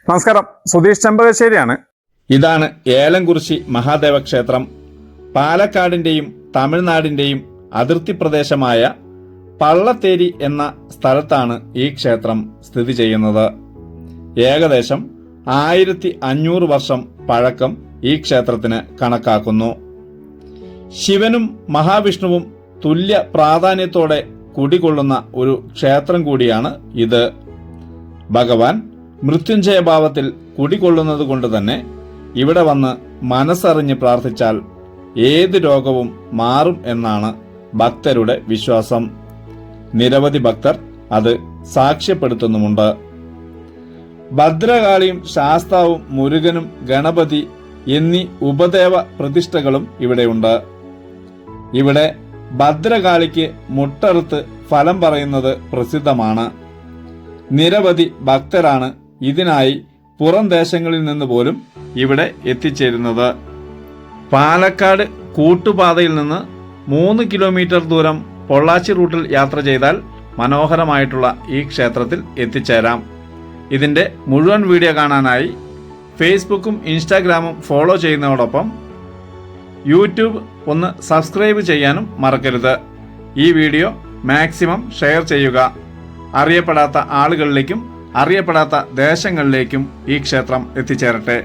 നമസ്കാരം, സുധീഷ് ചെമ്പകശ്ശേരിയാണ്. ഇതാണ് ഏലംകുറിശി മഹാദേവ ക്ഷേത്രം. പാലക്കാടിന്റെയും തമിഴ്നാടിന്റെയും അതിർത്തി പ്രദേശമായ പള്ളത്തേരി എന്ന സ്ഥലത്താണ് ഈ ക്ഷേത്രം സ്ഥിതി ചെയ്യുന്നത്. ഏകദേശം 1500 വർഷം പഴക്കം ഈ ക്ഷേത്രത്തിന് കണക്കാക്കുന്നു. ശിവനും മഹാവിഷ്ണുവും തുല്യ പ്രാധാന്യത്തോടെ കുടികൊള്ളുന്ന ഒരു ക്ഷേത്രം കൂടിയാണ് ഇത്. ഭഗവാൻ മൃത്യുഞ്ജയഭാവത്തിൽ കുടികൊള്ളുന്നത് കൊണ്ട് തന്നെ ഇവിടെ വന്ന് മനസ്സറിഞ്ഞ് പ്രാർത്ഥിച്ചാൽ ഏത് രോഗവും മാറും എന്നാണ് ഭക്തരുടെ വിശ്വാസം. നിരവധി ഭക്തർ അത് സാക്ഷ്യപ്പെടുത്തുന്നുമുണ്ട്. ഭദ്രകാളിയും ശാസ്താവും മുരുകനും ഗണപതി എന്നീ ഉപദേവ പ്രതിഷ്ഠകളും ഇവിടെയുണ്ട്. ഇവിടെ ഭദ്രകാളിക്ക് മുട്ടറുത്ത് ഫലം പറയുന്നത് പ്രസിദ്ധമാണ്. നിരവധി ഭക്തരാണ് ഇതിനായി പുറം ദേശങ്ങളിൽ നിന്ന് പോലും ഇവിടെ എത്തിച്ചേരുന്നത്. പാലക്കാട് കൂട്ടുപാതയിൽ നിന്ന് 3 കിലോമീറ്റർ ദൂരം പൊള്ളാച്ചി റൂട്ടിൽ യാത്ര ചെയ്താൽ മനോഹരമായിട്ടുള്ള ഈ ക്ഷേത്രത്തിൽ എത്തിച്ചേരാം. ഇതിൻ്റെ മുഴുവൻ വീഡിയോ കാണാനായി ഫേസ്ബുക്കും ഇൻസ്റ്റാഗ്രാമും ഫോളോ ചെയ്യുന്നതോടൊപ്പം യൂട്യൂബ് ഒന്ന് സബ്സ്ക്രൈബ് ചെയ്യാനും മറക്കരുത്. ഈ വീഡിയോ മാക്സിമം ഷെയർ ചെയ്യുക. അറിയപ്പെടാത്ത ആളുകളിലേക്കും അറിയപ്പെടാത്ത ദേശങ്ങളിലേക്കും ഈ ക്ഷേത്രം എത്തിച്ചേരട്ടെ.